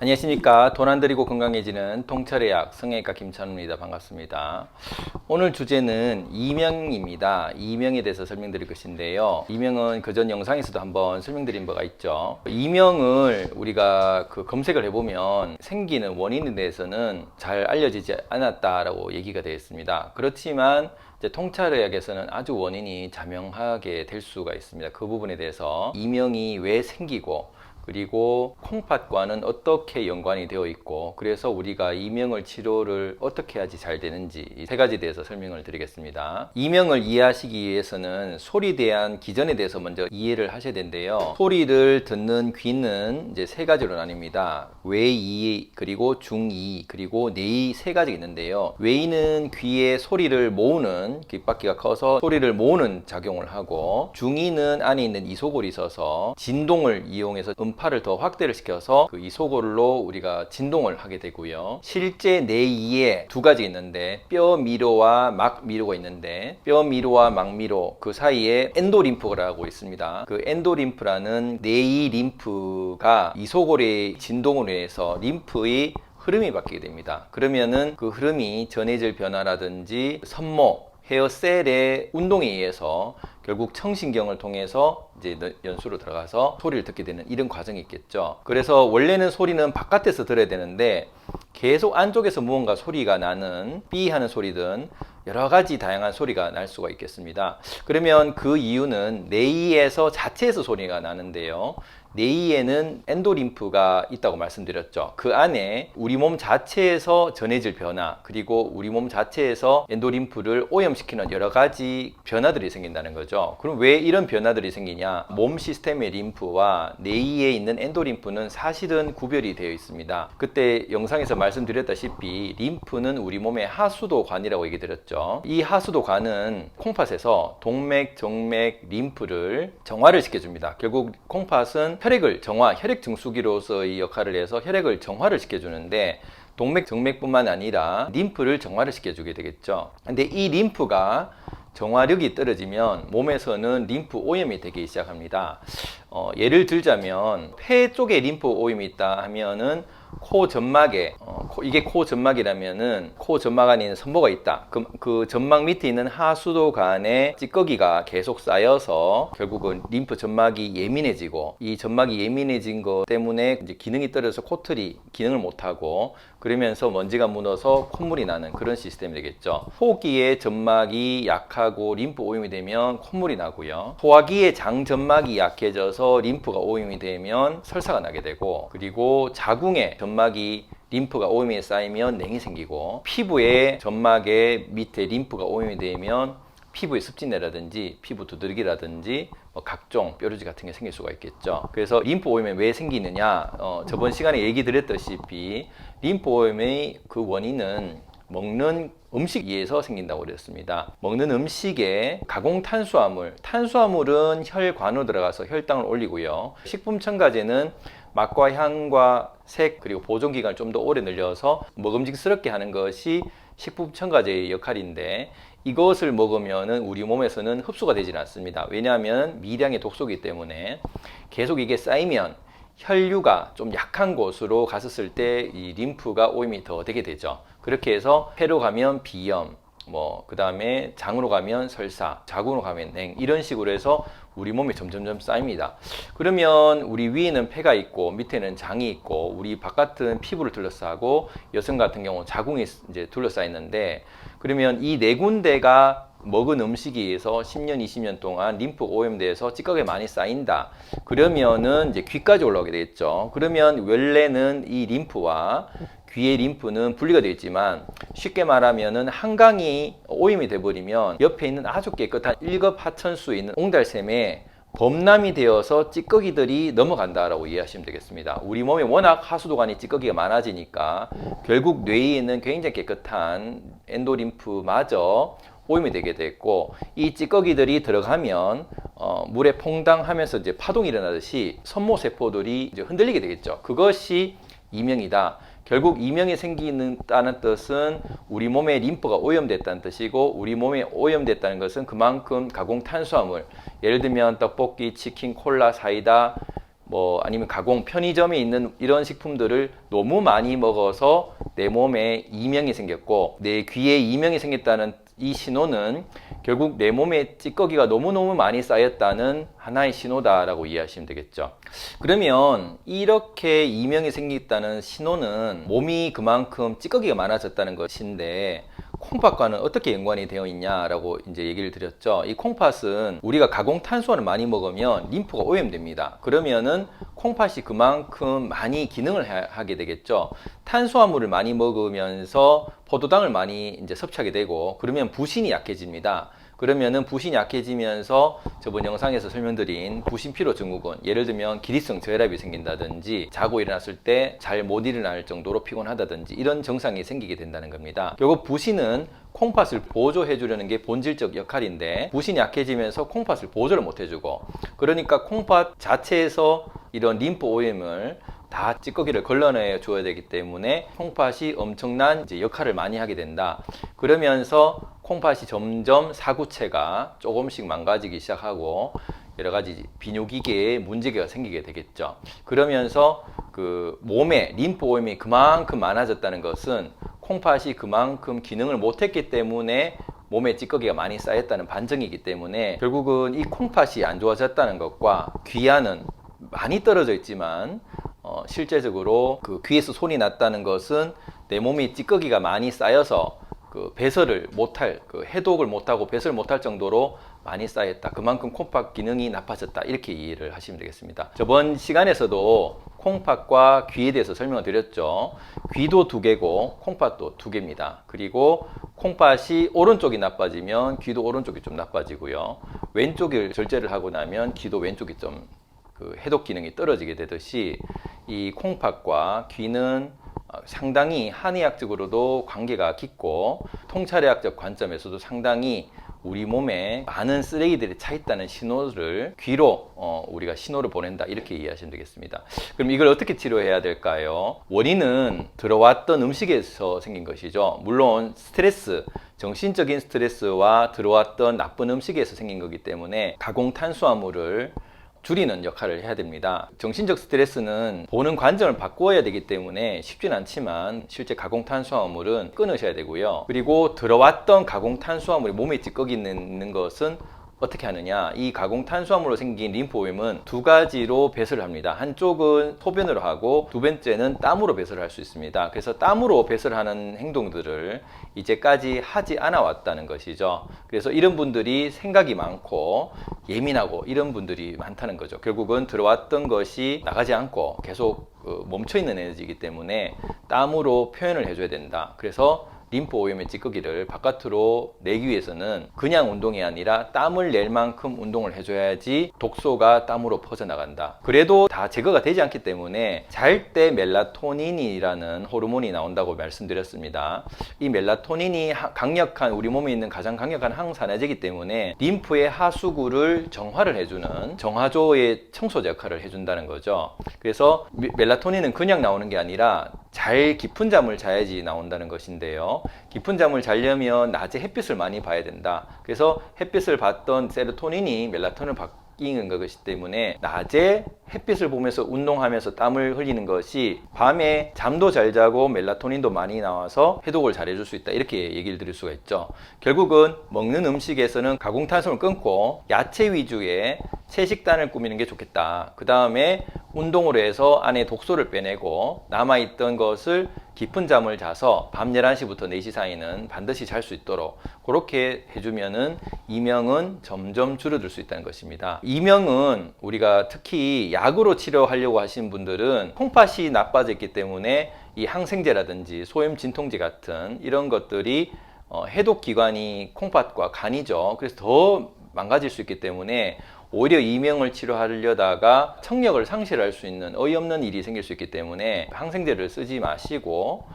안녕하십니까. 돈 안 들이고 건강해지는 통찰의학 성형외과 김찬우입니다. 반갑습니다. 오늘 주제는 이명입니다. 이명에 대해서 설명드릴 것인데요. 이명은 그전 영상에서도 한번 설명드린 바가 있죠. 이명을 우리가 검색을 해보면 생기는 원인에 대해서는 잘 알려지지 않았다라고 얘기가 되어 있습니다. 그렇지만 통찰의학에서는 아주 원인이 자명하게 될 수가 있습니다. 그 부분에 대해서 이명이 왜 생기고 그리고 콩팥과는 어떻게 연관이 되어 있고 그래서 우리가 이명을 치료를 어떻게 해야지 잘 되는지 이 세 가지에 대해서 설명을 드리겠습니다. 이명을 이해하시기 위해서는 소리에 대한 기전에 대해서 먼저 이해를 하셔야 되는데요. 소리를 듣는 귀는 이제 세 가지로 나뉩니다. 외이, 그리고 중이, 그리고 내이 세 가지가 있는데요. 외이는 귀에 소리를 모으는 귓바퀴가 커서 소리를 모으는 작용을 하고, 중이는 안에 있는 이소골이 있어서 진동을 이용해서 음파를 더 확대를 시켜서 그 이소골로 우리가 진동을 하게 되고요. 실제 내이에 두 가지 있는데 뼈 미로와 막 미로가 있는데 뼈 미로와 막 미로 그 사이에 엔도림프라고 있습니다. 그 엔도림프라는 내이 림프가 이소골의 진동으로 해서 림프의 흐름이 바뀌게 됩니다. 그러면은 그 흐름이 전해질 변화라든지 섬모 헤어셀의 운동에 의해서 결국 청신경을 통해서 이제 연수로 들어가서 소리를 듣게 되는 이런 과정이 있겠죠. 그래서 원래는 소리는 바깥에서 들어야 되는데 계속 안쪽에서 무언가 소리가 나는 삐 하는 소리든 여러 가지 다양한 소리가 날 수가 있겠습니다. 그러면 그 이유는 내이에서 자체에서 소리가 나는데요. 내이에는 엔도림프가 있다고 말씀드렸죠. 그 안에 우리 몸 자체에서 전해질 변화, 그리고 우리 몸 자체에서 엔도림프를 오염시키는 여러 가지 변화들이 생긴다는 거죠. 그럼 왜 이런 변화들이 생기냐? 몸 시스템의 림프와 내이에 있는 엔도림프는 사실은 구별이 되어 있습니다. 그때 영상에서 말씀드렸다시피 림프는 우리 몸의 하수도관이라고 얘기 드렸죠. 이 하수도관은 콩팥에서 동맥, 정맥, 림프를 정화를 시켜줍니다. 결국 콩팥은 혈액을 정화, 혈액 증수기로서의 역할을 해서 혈액을 정화를 시켜주는데 동맥, 정맥뿐만 아니라 림프를 정화를 시켜주게 되겠죠. 근데 이 림프가 정화력이 떨어지면 몸에서는 림프 오염이 되기 시작합니다. 예를 들자면 폐 쪽에 림프 오염이 있다 하면은 코 점막에 이게 코 점막이라면은 코 점막 안에 있는 섬모가 있다. 그 점막 밑에 있는 하수도관에 찌꺼기가 계속 쌓여서 결국은 림프 점막이 예민해지고 이 점막이 예민해진 것 때문에 이제 기능이 떨어져서 코털이 기능을 못하고 그러면서 먼지가 묻어서 콧물이 나는 그런 시스템이 되겠죠. 소기의 점막이 약하고 림프 오염이 되면 콧물이 나고요. 소화기의 장 점막이 약해져서 림프가 오염이 되면 설사가 나게 되고, 그리고 자궁의 점막이 림프가 오염이 쌓이면 냉이 생기고, 피부의 점막의 밑에 림프가 오염이 되면 피부에 습진내라든지 피부 두드러기라든지 각종 뾰루지 같은 게 생길 수가 있겠죠. 그래서 림프 오염이 왜 생기느냐? 저번 시간에 얘기 드렸다시피 림프 오염의 그 원인은 먹는 음식에서 생긴다고 그랬습니다. 먹는 음식에 가공 탄수화물은 혈관으로 들어가서 혈당을 올리고요. 식품 첨가제는 맛과 향과 색 그리고 보존 기간을 좀 더 오래 늘려서 먹음직스럽게 하는 것이 식품 첨가제의 역할인데 이것을 먹으면은 우리 몸에서는 흡수가 되지 않습니다. 왜냐하면 미량의 독소이기 때문에 계속 이게 쌓이면 혈류가 좀 약한 곳으로 갔었을 때 이 림프가 오염이 더 되게 되죠. 그렇게 해서 폐로 가면 비염, 그 다음에 장으로 가면 설사, 자궁으로 가면 냉, 이런 식으로 해서 우리 몸에 점점점 쌓입니다. 그러면 우리 위에는 폐가 있고 밑에는 장이 있고 우리 바깥은 피부를 둘러싸고 여성 같은 경우는 자궁이 이제 둘러싸 있는데, 그러면 이 네 군데가 먹은 음식에 의해서 10년, 20년 동안 림프 오염돼서 찌꺼기가 많이 쌓인다. 그러면은 이제 귀까지 올라오게 되겠죠. 그러면 원래는 이 림프와 귀의 림프는 분리가 되어 있지만 쉽게 말하면은 한강이 오염이 돼버리면 옆에 있는 아주 깨끗한 일급하천수에 있는 옹달샘에 범람이 되어서 찌꺼기들이 넘어간다라고 이해하시면 되겠습니다. 우리 몸에 워낙 하수도관이 찌꺼기가 많아지니까 결국 뇌에 있는 굉장히 깨끗한 엔도림프마저 오염이 되게 됐고, 이 찌꺼기들이 들어가면 물에 퐁당하면서 이제 파동이 일어나듯이 섬모세포들이 이제 흔들리게 되겠죠. 그것이 이명이다. 결국 이명이 생기는다는 뜻은 우리 몸에 림프가 오염됐다는 뜻이고, 우리 몸에 오염됐다는 것은 그만큼 가공 탄수화물, 예를 들면 떡볶이, 치킨, 콜라, 사이다, 뭐 아니면 가공 편의점에 있는 이런 식품들을 너무 많이 먹어서 내 몸에 이명이 생겼고 내 귀에 이명이 생겼다는 이 신호는 결국 내 몸에 찌꺼기가 너무너무 많이 쌓였다는 하나의 신호다라고 이해하시면 되겠죠. 그러면 이렇게 이명이 생겼다는 신호는 몸이 그만큼 찌꺼기가 많아졌다는 것인데 콩팥과는 어떻게 연관이 되어 있냐라고 이제 얘기를 드렸죠. 이 콩팥은 우리가 가공 탄수화를 많이 먹으면 림프가 오염됩니다. 그러면은 콩팥이 그만큼 많이 기능을 하게 되겠죠. 탄수화물을 많이 먹으면서 포도당을 많이 이제 섭취하게 되고 그러면 부신이 약해집니다. 그러면은 부신이 약해지면서 저번 영상에서 설명드린 부신피로 증후군, 예를 들면 기립성 저혈압이 생긴다든지 자고 일어났을 때 잘 못 일어날 정도로 피곤하다든지 이런 증상이 생기게 된다는 겁니다. 결국 부신은 콩팥을 보조해 주려는 게 본질적 역할인데 부신이 약해지면서 콩팥을 보조를 못 해주고 그러니까 콩팥 자체에서 이런 림프 오염을 다 찌꺼기를 걸러내 줘야 되기 때문에 콩팥이 엄청난 이제 역할을 많이 하게 된다. 그러면서 콩팥이 점점 사구체가 조금씩 망가지기 시작하고 여러 가지 비뇨기계에 문제가 생기게 되겠죠. 그러면서 그 몸에 림프 오염이 그만큼 많아졌다는 것은 콩팥이 그만큼 기능을 못했기 때문에 몸에 찌꺼기가 많이 쌓였다는 반증이기 때문에 결국은 이 콩팥이 안 좋아졌다는 것과 귀하는 많이 떨어져 있지만 실제적으로 그 귀에서 손이 났다는 것은 내 몸에 찌꺼기가 많이 쌓여서 그 배설을 못할, 그 해독을 못하고 배설을 못할 정도로 많이 쌓였다. 그만큼 콩팥 기능이 나빠졌다. 이렇게 이해를 하시면 되겠습니다. 저번 시간에서도 콩팥과 귀에 대해서 설명을 드렸죠. 귀도 두 개고 콩팥도 두 개입니다. 그리고 콩팥이 오른쪽이 나빠지면 귀도 오른쪽이 좀 나빠지고요. 왼쪽을 절제를 하고 나면 귀도 왼쪽이 좀 그 해독 기능이 떨어지게 되듯이 이 콩팥과 귀는 상당히 한의학적으로도 관계가 깊고 통찰의학적 관점에서도 상당히 우리 몸에 많은 쓰레기들이 차 있다는 신호를 귀로 우리가 신호를 보낸다 이렇게 이해하시면 되겠습니다. 그럼 이걸 어떻게 치료해야 될까요? 원인은 들어왔던 음식에서 생긴 것이죠. 물론 스트레스, 정신적인 스트레스와 들어왔던 나쁜 음식에서 생긴 거기 때문에 가공 탄수화물을 줄이는 역할을 해야 됩니다. 정신적 스트레스는 보는 관점을 바꾸어야 되기 때문에 쉽진 않지만 실제 가공 탄수화물은 끊으셔야 되고요. 그리고 들어왔던 가공 탄수화물이 몸에 찌꺼기 있는 것은 어떻게 하느냐, 이 가공 탄수화물로 생긴 림프 오염은 두 가지로 배설을 합니다. 한쪽은 소변으로 하고 두 번째는 땀으로 배설을 할 수 있습니다. 그래서 땀으로 배설하는 행동들을 이제까지 하지 않아 왔다는 것이죠. 그래서 이런 분들이 생각이 많고 예민하고 이런 분들이 많다는 거죠. 결국은 들어왔던 것이 나가지 않고 계속 멈춰 있는 에너지이기 때문에 땀으로 표현을 해줘야 된다. 그래서 림프 오염의 찌꺼기를 바깥으로 내기 위해서는 그냥 운동이 아니라 땀을 낼 만큼 운동을 해줘야지 독소가 땀으로 퍼져나간다. 그래도 다 제거가 되지 않기 때문에 잘 때 멜라토닌이라는 호르몬이 나온다고 말씀드렸습니다. 이 멜라토닌이 강력한, 우리 몸에 있는 가장 강력한 항산화제이기 때문에 림프의 하수구를 정화를 해주는 정화조의 청소제 역할을 해준다는 거죠. 그래서 멜라토닌은 그냥 나오는 게 아니라 잘 깊은 잠을 자야지 나온다는 것인데요. 깊은 잠을 자려면 낮에 햇빛을 많이 봐야 된다. 그래서 햇빛을 봤던 세로토닌이 멜라토닌을 바뀌는 것이기 때문에 낮에 햇빛을 보면서 운동하면서 땀을 흘리는 것이 밤에 잠도 잘 자고 멜라토닌도 많이 나와서 해독을 잘 해줄 수 있다. 이렇게 얘기를 드릴 수가 있죠. 결국은 먹는 음식에서는 가공 탄수화물 끊고 야채 위주의 채식단을 꾸미는 게 좋겠다. 그 다음에 운동으로 해서 안에 독소를 빼내고 남아있던 것을 깊은 잠을 자서 밤 11시부터 4시 사이는 반드시 잘 수 있도록 그렇게 해주면은 이명은 점점 줄어들 수 있다는 것입니다. 이명은 우리가 특히 약으로 치료하려고 하신 분들은 콩팥이 나빠졌기 때문에 이 항생제라든지 소염 진통제 같은 이런 것들이 해독 기관이 콩팥과 간이죠. 그래서 더 망가질 수 있기 때문에 오히려 이명을 치료하려다가 청력을 상실할 수 있는 어이없는 일이 생길 수 있기 때문에 항생제를 쓰지 마시고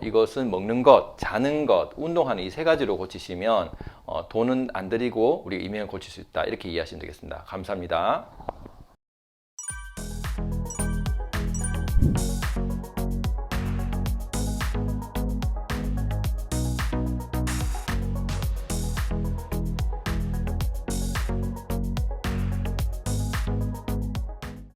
이것은 먹는 것, 자는 것, 운동하는 이 세 가지로 고치시면 돈은 안 들이고 우리 이명을 고칠 수 있다. 이렇게 이해하시면 되겠습니다. 감사합니다.